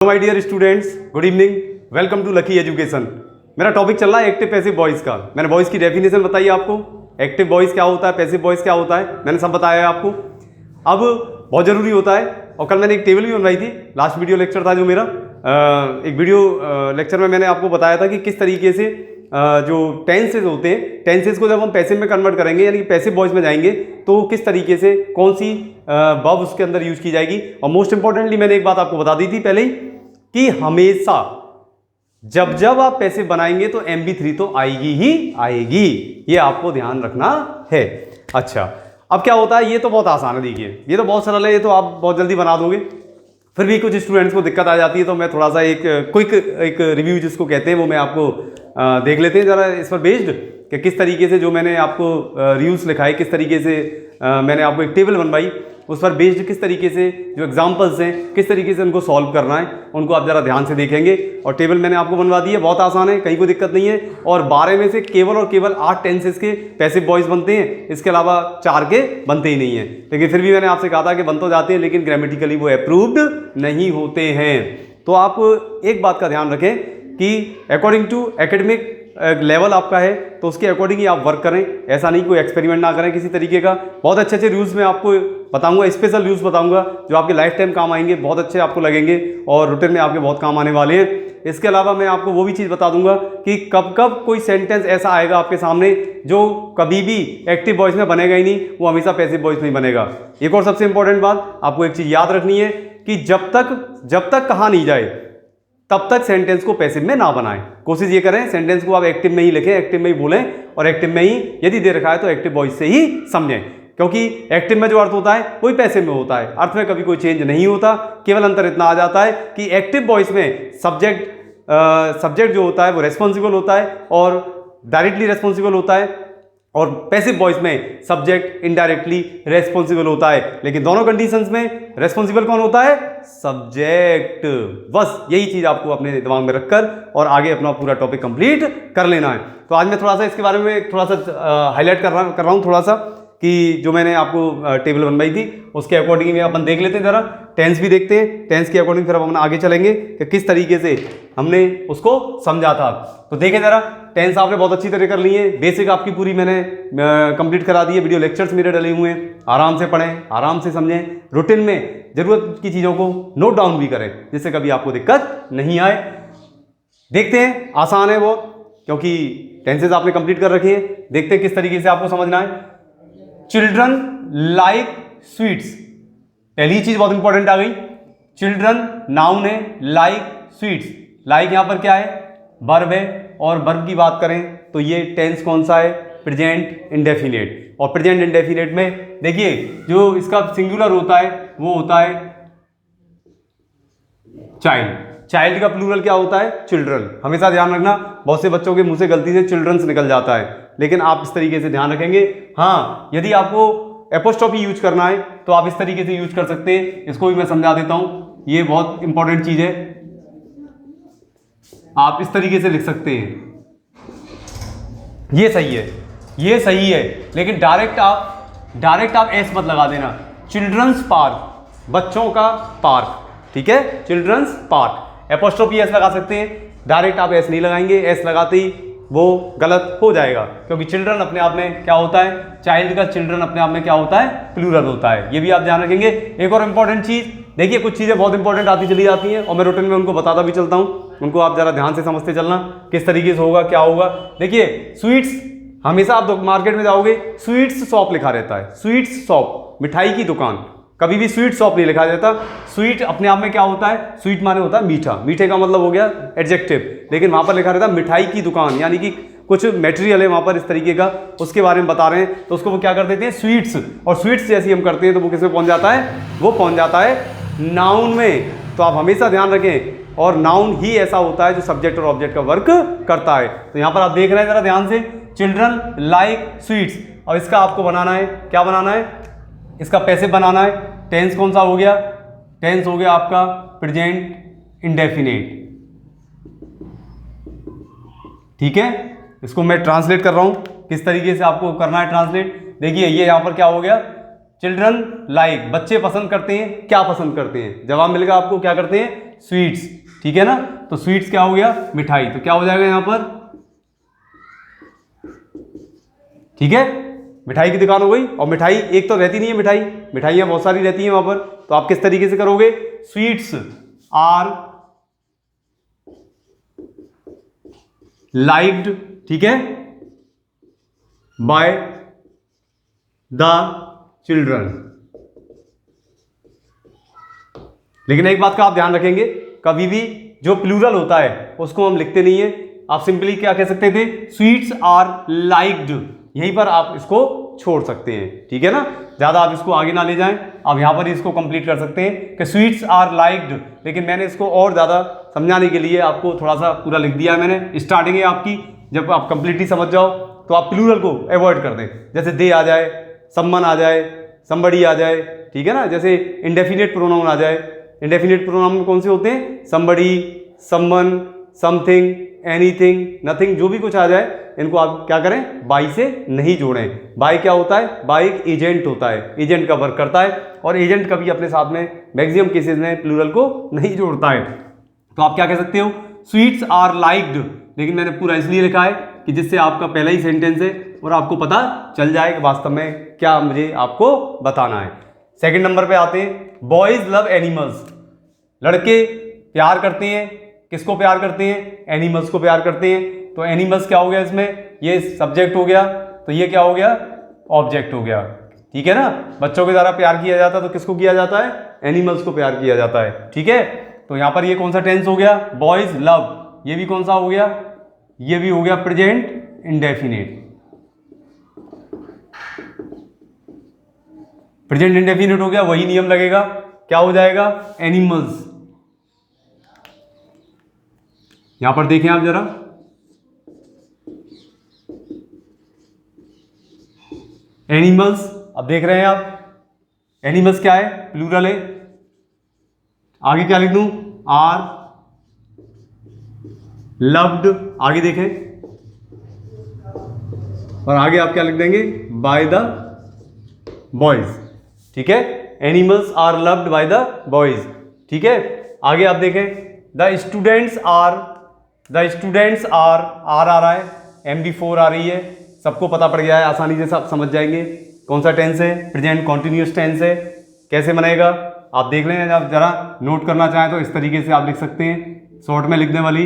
My dear students, good evening, welcome to Lucky Education. मेरा topic चल रहा है एक्टिव पैसिव वॉइस का। मैंने वॉइस की डेफिनेशन बताई आपको, एक्टिव वॉइस क्या होता है, पैसिव वॉइस क्या होता है, मैंने सब बताया है आपको। अब बहुत ज़रूरी होता है, और कल मैंने एक टेबल भी बनवाई थी, लास्ट वीडियो लेक्चर था जो मेरा, एक वीडियो लेक्चर में मैंने आपको बताया था कि किस तरीके से जो टेंसेज होते हैं, टेंसेज को जब हम पैसिव में कन्वर्ट करेंगे यानी कि पैसिव वॉइस में जाएंगे तो किस तरीके से कौन सी वर्ब उसके अंदर यूज की जाएगी। और मोस्ट इंपॉर्टेंटली मैंने एक बात आपको बता दी थी पहले ही कि हमेशा जब जब आप पैसिव बनाएंगे तो MB3 तो आएगी ही आएगी, ये आपको ध्यान रखना है। अच्छा, अब क्या होता है, ये तो बहुत आसान है, देखिए ये तो बहुत सरल है, ये तो आप बहुत जल्दी बना दोगे। फिर भी कुछ स्टूडेंट्स को दिक्कत आ जाती है, तो मैं थोड़ा सा एक क्विक एक रिव्यू जिसको कहते हैं वो मैं आपको देख लेते हैं ज़रा इस पर बेस्ड कि किस तरीके से जो मैंने आपको रिव्यूज लिखाए, किस तरीके से मैंने आपको एक टेबल बनवाई, उस पर बेस्ड किस तरीके से जो एग्जांपल्स हैं किस तरीके से उनको सॉल्व करना है, उनको आप ज़रा ध्यान से देखेंगे। और टेबल मैंने आपको बनवा दी है, बहुत आसान है, कहीं कोई दिक्कत नहीं है। और 12 में से केवल और केवल 8 टेंसेस के पैसिव वॉइस बनते हैं, इसके अलावा 4 के बनते ही नहीं हैं। लेकिन फिर भी मैंने आपसे कहा था कि बन तो जाते हैं, लेकिन ग्रामेटिकली वो अप्रूव्ड नहीं होते हैं। तो आप एक बात का ध्यान रखें कि अकॉर्डिंग टू एकेडमिक लेवल आपका है तो उसके अकॉर्डिंग ही आप वर्क करें, ऐसा नहीं कोई एक्सपेरिमेंट ना करें किसी तरीके का। बहुत अच्छे अच्छे रूल्स मैं आपको बताऊंगा, स्पेशल रूल्स बताऊंगा जो आपके लाइफ टाइम काम आएंगे, बहुत अच्छे आपको लगेंगे और रूटीन में आपके बहुत काम आने वाले हैं। इसके अलावा मैं आपको वो भी चीज़ बता दूंगा कि कब कब कोई सेंटेंस ऐसा आएगा आपके सामने जो कभी भी एक्टिव वॉइस में बनेगा ही नहीं, वो हमेशा पैसिव वॉइस में ही बनेगा। एक और सबसे इंपॉर्टेंट बात आपको एक चीज़ याद रखनी है कि जब तक कहा नहीं जाए तब तक सेंटेंस को पैसिव में ना बनाएं। कोशिश ये करें सेंटेंस को आप एक्टिव में ही लिखें, एक्टिव में ही बोलें, और एक्टिव में ही यदि दे रखा है तो एक्टिव वॉइस से ही समझें, क्योंकि एक्टिव में जो अर्थ होता है वही पैसिव में होता है, अर्थ में कभी कोई चेंज नहीं होता। केवल अंतर इतना आ जाता है कि एक्टिव वॉइस में सब्जेक्ट जो होता है वो रेस्पॉन्सिबल होता है और डायरेक्टली रेस्पॉन्सिबल होता है, और पैसिव वॉइस में सब्जेक्ट इनडायरेक्टली रेस्पॉन्सिबल होता है। लेकिन दोनों कंडीशंस में रेस्पॉन्सिबल कौन होता है? सब्जेक्ट। बस यही चीज आपको अपने दिमाग में रखकर और आगे अपना पूरा टॉपिक कंप्लीट कर लेना है। तो आज मैं थोड़ा सा इसके बारे में थोड़ा सा हाईलाइट कर रहा हूँ थोड़ा सा कि जो मैंने आपको टेबल बनवाई थी उसके अकॉर्डिंग में अपन देख लेते हैं, जरा टेंस भी देखते हैं, टेंस के अकॉर्डिंग फिर अपन आगे चलेंगे कि किस तरीके से हमने उसको समझा था। तो देखें जरा, टेंस आपने बहुत अच्छी तरह कर ली है, बेसिक आपकी पूरी मैंने कंप्लीट करा दी है, वीडियो लेक्चर्स मेरे डले हुए हैं, आराम से पढ़ें, आराम से समझें, रूटीन में जरूरत की चीज़ों को नोट डाउन भी करें जिससे कभी आपको दिक्कत नहीं आए। देखते हैं, आसान है वो, क्योंकि टेंसेज आपने कंप्लीट कर रखे हैं। देखते हैं किस तरीके से आपको समझना है। चिल्ड्रन लाइक स्वीट्स, पहली चीज बहुत इंपॉर्टेंट आ गई। चिल्ड्रन नाउन है, लाइक स्वीट्स, लाइक यहां पर क्या है? वर्ब है, और वर्ब की बात करें तो ये टेंस कौन सा है? Present indefinite. और प्रेजेंट इंडेफिनिट में देखिए जो इसका सिंगुलर होता है वो होता है चाइल्ड। चाइल्ड का प्लूरल क्या होता है? चिल्ड्रन। हमेशा ध्यान रखना, बहुत से बच्चों के मुंह से गलती से चिल्ड्रंस निकल जाता है, लेकिन आप इस तरीके से ध्यान रखेंगे। हाँ, यदि आपको एपोस्ट्रोफी यूज करना है तो आप इस तरीके से यूज कर सकते हैं, इसको भी मैं समझा देता हूं, ये बहुत इंपॉर्टेंट चीज है। आप इस तरीके से लिख सकते हैं, ये सही है, ये सही है, लेकिन डायरेक्ट आप एस मत लगा देना। चिल्ड्रंस पार्क, बच्चों का पार्क, ठीक है, चिल्ड्रंस पार्क, एपोस्ट्रोफी एस लगा सकते हैं, डायरेक्ट आप एस नहीं लगाएंगे, एस लगाते ही वो गलत हो जाएगा, क्योंकि चिल्ड्रन अपने आप में क्या होता है? चाइल्ड का चिल्ड्रन अपने आप में क्या होता है? प्लूरल होता है। ये भी आप ध्यान रखेंगे। एक और इंपॉर्टेंट चीज देखिए, कुछ चीजें बहुत इंपॉर्टेंट आती चली जाती हैं और मैं रूटीन में उनको बताता भी चलता हूं, उनको आप जरा ध्यान से समझते चलना किस तरीके से होगा, क्या होगा। देखिए स्वीट्स, हमेशा आप मार्केट में जाओगे स्वीट्स शॉप लिखा रहता है, स्वीट्स शॉप, मिठाई की दुकान, कभी भी स्वीट शॉप नहीं लिखा जाता। स्वीट अपने आप में क्या होता है? स्वीट माने होता है मीठा, मीठे का मतलब हो गया एडजेक्टिव, लेकिन वहां पर लिखा रहता है मिठाई की दुकान, यानी कि कुछ मटेरियल है वहां पर इस तरीके का, उसके बारे में बता रहे हैं, तो उसको वो क्या कर देते हैं? स्वीट्स। और स्वीट्स जैसी हम करते हैं तो वो किस में पहुंच जाता है? वो पहुंच जाता है नाउन में। तो आप हमेशा ध्यान रखें, और नाउन ही ऐसा होता है जो सब्जेक्ट और ऑब्जेक्ट का वर्क करता है। तो यहां पर आप देख रहे हैं जरा ध्यान से, चिल्ड्रन लाइक स्वीट्स, और इसका आपको बनाना है, क्या बनाना है? इसका पैसिव बनाना है। टेंस कौन सा हो गया? टेंस हो गया आपका प्रेजेंट इंडेफिनिट, ठीक है। इसको मैं ट्रांसलेट कर रहा हूं, किस तरीके से आपको करना है ट्रांसलेट। देखिए ये यहां पर क्या हो गया? चिल्ड्रन लाइक, बच्चे पसंद करते हैं, क्या पसंद करते हैं? जवाब मिलेगा आपको, क्या करते हैं? स्वीट्स, ठीक है ना। तो स्वीट्स क्या हो गया, मिठाई, तो क्या हो जाएगा यहां पर, ठीक है, मिठाई की दुकान हो गई। और मिठाई एक तो रहती नहीं है, मिठाइयां बहुत सारी रहती हैं वहां पर, तो आप किस तरीके से करोगे, स्वीट्स आर लाइक्ड, ठीक है, बाय द चिल्ड्रन। लेकिन एक बात का आप ध्यान रखेंगे, कभी भी जो प्लूरल होता है उसको हम लिखते नहीं है, आप सिंपली क्या कह सकते थे, स्वीट्स आर लाइक्ड, यहीं पर आप इसको छोड़ सकते हैं, ठीक है ना, ज्यादा आप इसको आगे ना ले जाएं, आप यहां पर इसको कंप्लीट कर सकते हैं कि स्वीट्स आर लाइक्ड। लेकिन मैंने इसको और ज्यादा समझाने के लिए आपको थोड़ा सा पूरा लिख दिया है मैंने। स्टार्टिंग है आपकी, जब आप कंप्लीटली समझ जाओ तो आप प्लूरल को अवॉइड कर दें, जैसे दे आ जाए, समवन आ जाए, समबडी आ जाए, ठीक है ना, जैसे इंडेफिनिट प्रोनाउन आ जाए। इंडेफिनिट प्रोनाउन कौन से होते हैं, somebody, someone, something, anything, nothing, जो भी कुछ आ जाए इनको आप क्या करें, बाई से नहीं जोड़ें। बाई क्या होता है, बाई एक एजेंट होता है, एजेंट का वर्क करता है, और एजेंट कभी अपने साथ में मैक्सिमम केसेस में प्लूरल को नहीं जोड़ता है। तो आप क्या कह सकते हो, स्वीट्स आर लाइक्ड, लेकिन मैंने पूरा इसलिए लिखा है कि जिससे आपका पहला ही सेंटेंस है और आपको पता चल जाए कि वास्तव में क्या मुझे आपको बताना है। सेकंड नंबर पे आते हैं, बॉयज लव एनिमल्स, लड़के प्यार करते हैं, किसको प्यार करते हैं, एनिमल्स को प्यार करते हैं। तो एनिमल्स क्या हो गया इसमें, ये सब्जेक्ट हो गया, तो ये क्या हो गया, ऑब्जेक्ट हो गया, ठीक है ना। बच्चों के द्वारा प्यार किया जाता है तो किसको किया जाता है, एनिमल्स को प्यार किया जाता है, ठीक है। तो यहां पर ये कौन सा टेंस हो गया, बॉयज लव, ये भी कौन सा हो गया, ये भी हो गया प्रेजेंट इंडेफिनिट। प्रेजेंट इंडेफिनिट हो गया, वही नियम लगेगा, क्या हो जाएगा, एनिमल्स। यहां पर देखें आप जरा, एनिमल्स, अब देख रहे हैं आप, एनिमल्स क्या है, प्लूरल है। आगे क्या लिख दूं, आर लव्ड, आगे देखें, और आगे आप क्या लिख देंगे, बाय द बॉयज, ठीक है, animals are loved by the boys, ठीक है। आगे आप देखें, द स्टूडेंट्स आर आर आ रहा है, MB4 आ रही है, सबको पता पड़ गया है, आसानी से सब समझ जाएंगे कौन सा टेंस है, प्रेजेंट कॉन्टिन्यूअस टेंस है। कैसे बनेगा आप देख लें, आप जरा नोट करना चाहें तो इस तरीके से आप लिख सकते हैं, शॉर्ट में लिखने वाली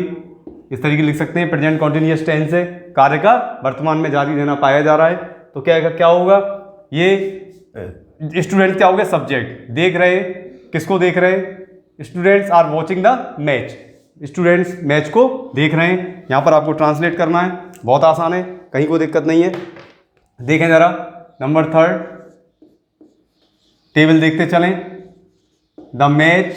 इस तरीके लिख सकते हैं, प्रेजेंट कॉन्टिन्यूअस टेंस है, कार्य का वर्तमान में जारी रहना पाया जा रहा है। तो क्या होगा, ये स्टूडेंट क्या हो गया, सब्जेक्ट, देख रहे, किसको देख रहे, students are watching the match, students match को देख रहे हैं। यहां पर आपको ट्रांसलेट करना है, बहुत आसान है, कहीं कोई दिक्कत नहीं है। देखें जरा नंबर 3, टेबल देखते चलें, द मैच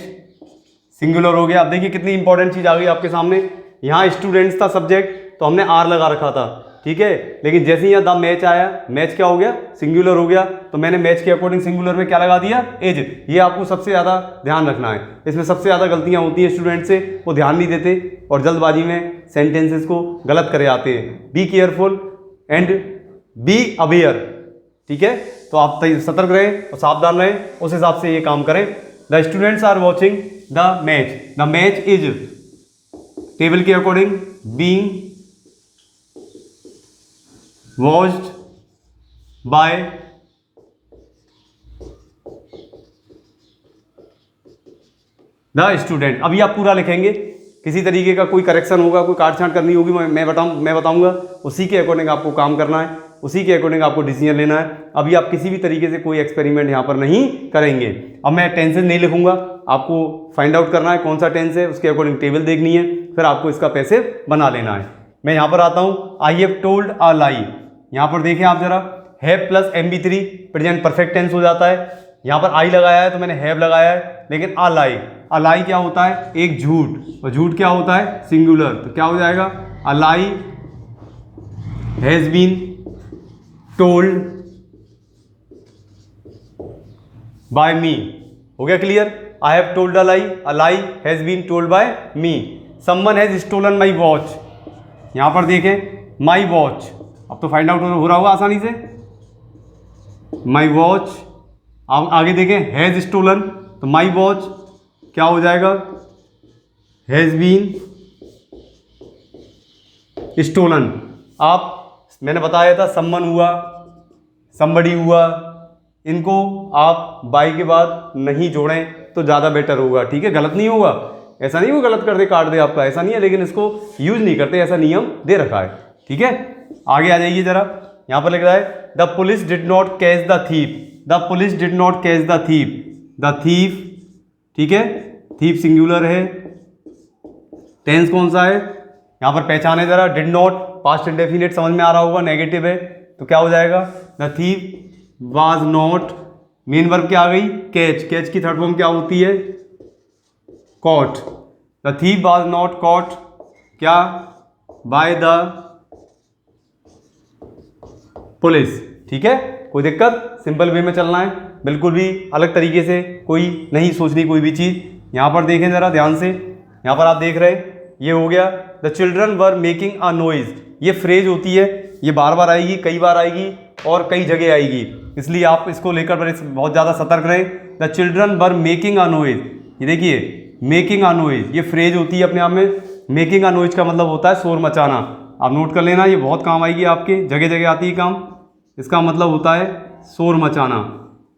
सिंगुलर हो गया। अब देखिए कितनी इंपॉर्टेंट चीज आ गई आपके सामने, यहां स्टूडेंट्स था सब्जेक्ट, तो हमने आर लगा रखा था, ठीक है, लेकिन जैसे ही यहां द मैच आया, मैच क्या हो गया, सिंगुलर हो गया, तो मैंने मैच के अकॉर्डिंग सिंगुलर में क्या लगा दिया, एज। ये आपको सबसे ज्यादा ध्यान रखना है, इसमें सबसे ज्यादा गलतियां होती हैं स्टूडेंट से, वो ध्यान नहीं देते और जल्दबाजी में सेंटेंसेस को गलत करे आते हैं। Be careful and be aware, ठीक है, तो आप सतर्क रहें और सावधान रहें, उस हिसाब से ये काम करें। The students are watching the match is, table के according being watched by the student. अभी आप पूरा लिखेंगे, किसी तरीके का कोई करेक्शन होगा, कोई काट छांट करनी होगी, मैं बताऊंगा, उसी के अकॉर्डिंग आपको काम करना है, उसी के अकॉर्डिंग आपको डिसीजन लेना है। अभी आप किसी भी तरीके से कोई एक्सपेरिमेंट यहाँ पर नहीं करेंगे। अब मैं टेंसेस नहीं लिखूंगा, आपको फाइंड आउट करना है कौन सा टेंस है, उसके अकॉर्डिंग टेबल देखनी है, फिर आपको इसका पैसिव बना लेना है। मैं यहाँ पर आता हूँ, आई हैव टोल्ड अ लाई, यहाँ पर देखें आप जरा, have plus MB3 present perfect tense हो जाता है। यहाँ पर आई लगाया है तो मैंने हैव लगाया है, लेकिन अ लाई क्या होता है, एक झूठ, और झूठ क्या होता है, सिंगुलर, तो क्या हो जाएगा, a lie has been told by me. हो गया clear, I have told a lie has been told by me. Someone has stolen my watch, यहां पर देखें माई वॉच, अब तो फाइंड आउट हो रहा होगा आसानी से, माई वॉच। अब आगे देखें हैज स्टोलन, तो माई वॉच क्या हो जाएगा, हैज़ बीन स्टोलन। आप, मैंने बताया था समवन हुआ, समबडी हुआ, इनको आप बाई के बाद नहीं जोड़ें तो ज़्यादा बेटर होगा, ठीक है। गलत नहीं होगा, ऐसा नहीं वो गलत कर दे काट दे आपका, ऐसा नहीं है, लेकिन इसको यूज नहीं करते, ऐसा नियम दे रखा है, ठीक है। आगे आ जाइए जरा, यहाँ पर लिख रहा है the police did not catch the thief, the police did not catch the thief, the thief, ठीक है, थीप सिंगुलर है। टेंस कौन सा है, यहाँ पर पहचाने जरा, डिड नॉट पास्ट इंडेफिनिट समझ में आ रहा होगा, नेगेटिव है तो क्या हो जाएगा, the thief was not, main verb क्या आ गई, कैच, कैच की थर्ड फॉर्म क्या होती है, caught, the thief was not caught क्या, बाय द पुलिस, ठीक है। कोई दिक्कत, सिंपल वे में चलना है, बिल्कुल भी अलग तरीके से कोई नहीं सोचनी कोई भी चीज़। यहाँ पर देखें ज़रा ध्यान से, यहाँ पर आप देख रहे हैं ये हो गया the children were making a noise, ये फ्रेज होती है, ये बार बार आएगी, कई बार आएगी और कई जगह आएगी, इसलिए आप इसको लेकर बहुत ज़्यादा सतर्क रहें। The children were making a noise, ये देखिए मेकिंग अ नॉइज, ये फ्रेज होती है अपने आप में। मेकिंग अ नॉइज का मतलब होता है शोर मचाना, आप नोट कर लेना, ये बहुत काम आएगी आपके, जगह जगह आती है काम। इसका मतलब होता है शोर मचाना।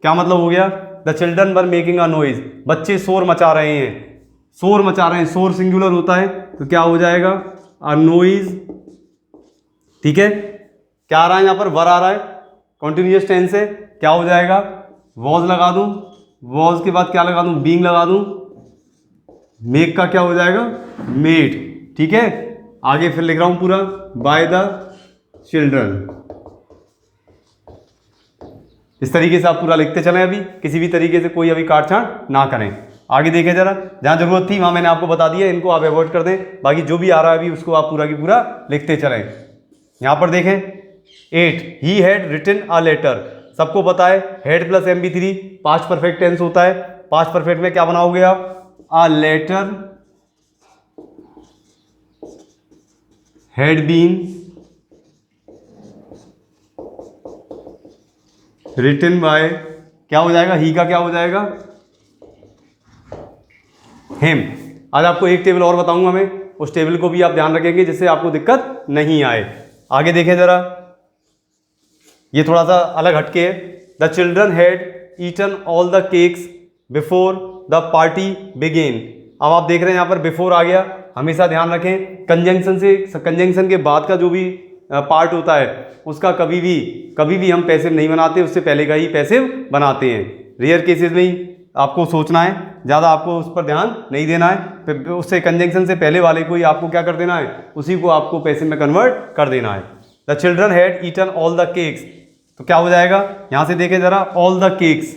क्या मतलब हो गया, the children were making a noise, बच्चे शोर मचा रहे हैं, शोर मचा रहे हैं, शोर सिंगुलर होता है तो क्या हो जाएगा, अ नॉइज, ठीक है। क्या आ रहा है यहाँ पर, वर आ रहा है, कॉन्टिन्यूअस टेंस है, क्या हो जाएगा, वॉज लगा दूं, वॉज के बाद क्या लगा दूं, बीइंग लगा दूं, मेक का क्या हो जाएगा, मेड, ठीक है। आगे फिर लिख रहा हूं पूरा, बाय द चिल्ड्रन, इस तरीके से आप पूरा लिखते चलें, अभी किसी भी तरीके से कोई अभी काट छांट ना करें। आगे देखें जरा, जहां जरूरत थी वहां मैंने आपको बता दिया, इनको आप अवॉइड कर दें, बाकी जो भी आ रहा है अभी उसको आप पूरा की पूरा लिखते चलें। यहां पर देखें 8, he had written a letter, सबको पता है had plus MB3 past perfect tense होता है, पास्ट परफेक्ट में क्या बनाओगे आप, a letter had been written by, क्या हो जाएगा, ही का क्या हो जाएगा, हिम। आज आपको एक टेबल और बताऊंगा मैं, उस टेबल को भी आप ध्यान रखेंगे जिससे आपको दिक्कत नहीं आए। आगे देखें जरा, ये थोड़ा सा अलग हटके है, the children had eaten all the cakes before the party began. अब आप देख रहे हैं यहाँ पर बिफोर आ गया, हमेशा ध्यान रखें कंजंक्शन से, कंजंक्शन के बाद का जो भी पार्ट होता है उसका कभी भी हम पैसिव नहीं बनाते, उससे पहले का ही पैसिव बनाते हैं। रेयर केसेस में ही आपको सोचना है, ज़्यादा आपको उस पर ध्यान नहीं देना है, उससे कंजंक्शन से पहले वाले को ही आपको क्या कर देना है, उसी को आपको पैसिव में कन्वर्ट कर देना है। The children had eaten all the cakes, तो क्या हो जाएगा, यहां से देखें जरा, all the cakes,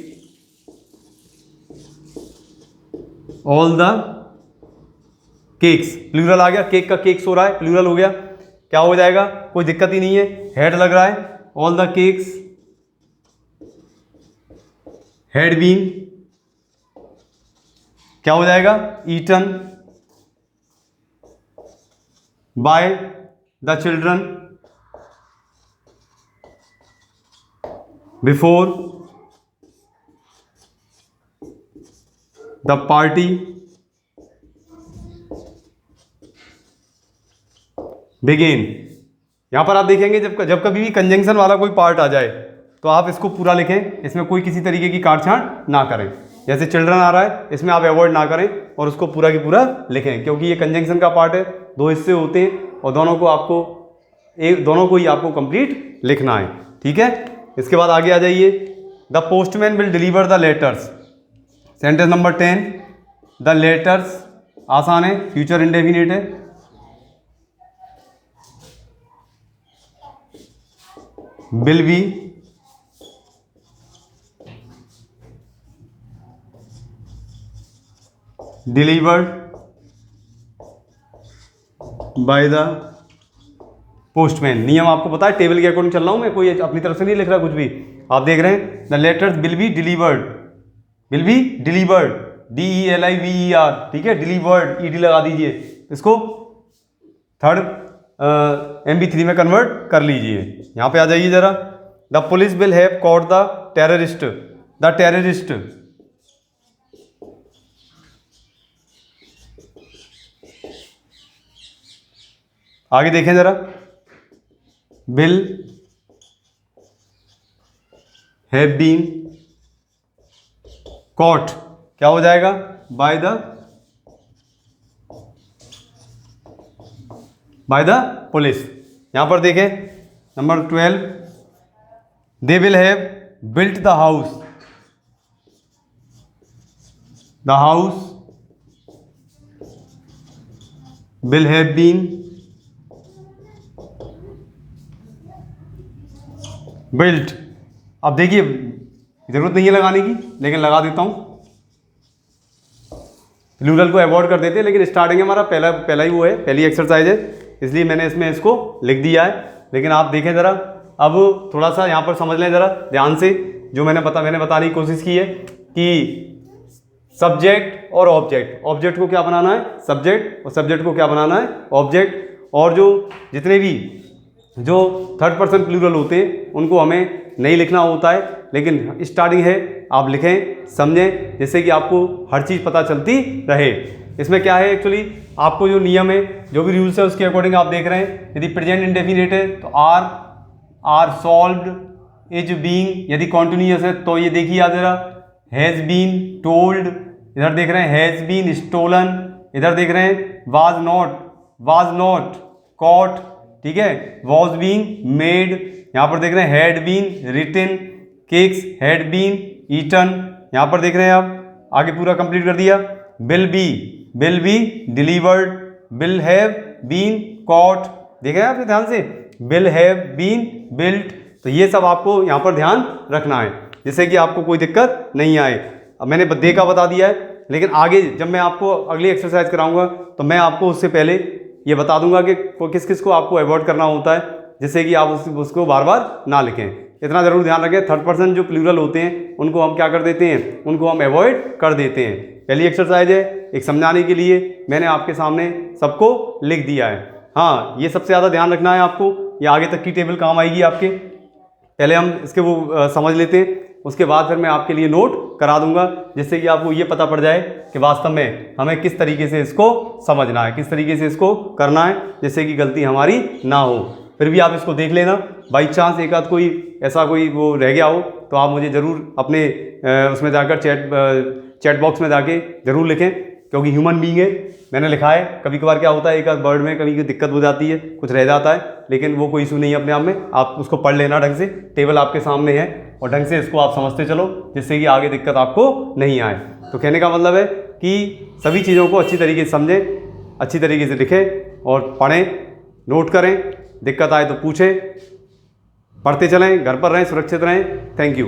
all the cakes, plural आ गया, केक का केक्स हो रहा है, प्लूरल हो गया, क्या हो जाएगा, कोई दिक्कत ही नहीं है, हैड लग रहा है, all the cakes had been, क्या हो जाएगा, eaten by the children before the party began. यहां पर आप देखेंगे जब कभी भी कंजंक्शन वाला कोई पार्ट आ जाए तो आप इसको पूरा लिखें, इसमें कोई किसी तरीके की काट छांट ना करें। जैसे चिल्ड्रन आ रहा है, इसमें आप अवॉइड ना करें और उसको पूरा की पूरा लिखें, क्योंकि ये कंजंक्शन का पार्ट है, 2 हिस्से होते हैं और दोनों को ही आपको कंप्लीट लिखना है, ठीक है। इसके बाद आगे आ जाइए, the postman will deliver the letters, sentence number 10, the letters आसान है, फ्यूचर इंडेफिनिट है, will be delivered by the postman. नियम आपको पता है, टेबल के अकॉर्डिंग चल रहा हूं मैं, कोई अपनी तरफ से नहीं लिख रहा कुछ भी। आप देख रहे हैं the letters will be delivered, DELIVER, ठीक है, डिलीवर्ड ED लगा दीजिए, इसको थर्ड MB3 में कन्वर्ट कर लीजिए। यहां पे आ जाइए जरा, the police will have caught the terrorist, the terrorist आगे देखें ज़रा, विल हैव बीन कॉट क्या हो जाएगा, बाय द पुलिस। यहां पर देखें number 12, they will have built the house will have been built. अब देखिए जरूरत नहीं है लगाने की, लेकिन लगा देता हूं। प्लूरल को अवॉइड कर देते हैं, लेकिन स्टार्टिंग हमारा पहला ही वो है, पहली एक्सरसाइज है, इसलिए मैंने इसमें इसको लिख दिया है। लेकिन आप देखें ज़रा, अब थोड़ा सा यहाँ पर समझ लें ज़रा ध्यान से, जो मैंने बताने की कोशिश की है कि सब्जेक्ट और ऑब्जेक्ट, ऑब्जेक्ट को क्या बनाना है सब्जेक्ट, और सब्जेक्ट को क्या बनाना है ऑब्जेक्ट। और जो जितने भी जो थर्ड पर्सन प्लूरल होते हैं उनको हमें नहीं लिखना होता है, लेकिन स्टार्टिंग है आप लिखें, समझें, जिससे कि आपको हर चीज़ पता चलती रहे। इसमें क्या है एक्चुअली, आपको जो नियम है, जो भी रूल्स है, उसके अकॉर्डिंग आप देख रहे हैं। यदि प्रेजेंट इंडेफिनिट है तो आर सॉल्व्ड, इज बीइंग, यदि कॉन्टिन्यूअस है तो ये देखिए आप जरा, हैज़ बीन टोल्ड, इधर देख रहे हैं हैज़ बीन स्टोलन, इधर देख रहे हैं वाज नॉट कॉट, ठीक है, वॉज बीइंग मेड, यहाँ पर देख रहे हैं had been written, cakes had been eaten, यहाँ पर देख रहे हैं आप, आगे पूरा कंप्लीट कर दिया। Will be delivered, will have been caught, देख रहे हैं आप ध्यान से, विल हैव बीन बिल्ट। तो ये सब आपको यहाँ पर ध्यान रखना है, जिससे कि आपको कोई दिक्कत नहीं आए। अब मैंने दे का बता दिया है, लेकिन आगे जब मैं आपको अगली एक्सरसाइज कराऊंगा तो मैं आपको उससे पहले ये बता दूंगा कि किस किस को आपको अवॉइड करना होता है, जिससे कि आप उसको बार बार ना लिखें। इतना ज़रूर ध्यान रखें, थर्ड पर्सन जो प्लूरल होते हैं उनको हम क्या कर देते हैं, उनको हम अवॉइड कर देते हैं। पहली एक्सरसाइज है, एक समझाने के लिए मैंने आपके सामने सबको लिख दिया है। हाँ, ये सबसे ज़्यादा ध्यान रखना है आपको, ये आगे तक की टेबल काम आएगी आपके। पहले हम इसके वो समझ लेते हैं, उसके बाद फिर मैं आपके लिए नोट करा दूंगा, जिससे कि आपको ये पता पड़ जाए कि वास्तव में हमें किस तरीके से इसको समझना है, किस तरीके से इसको करना है, जिससे कि गलती हमारी ना हो। फिर भी आप इसको देख लेना, बाई चांस एक आध कोई ऐसा कोई वो रह गया हो तो आप मुझे ज़रूर अपने उसमें जाकर चैट बॉक्स में जाके ज़रूर लिखें, क्योंकि ह्यूमन बीइंग है, मैंने लिखा है। कभी कभार क्या होता है, एक आध वर्ड में कभी दिक्कत हो जाती है, कुछ रह जाता है, लेकिन वो कोई इशू नहीं है अपने आप में। आप उसको पढ़ लेना ढंग से, टेबल आपके सामने है और ढंग से इसको आप समझते चलो, जिससे कि आगे दिक्कत आपको नहीं आए। तो कहने का मतलब है कि सभी चीज़ों को अच्छी तरीके से समझें, अच्छी तरीके से लिखें और पढ़ें, नोट करें, दिक्कत आए तो पूछें, पढ़ते चलें, घर पर रहें, सुरक्षित रहें। Thank you.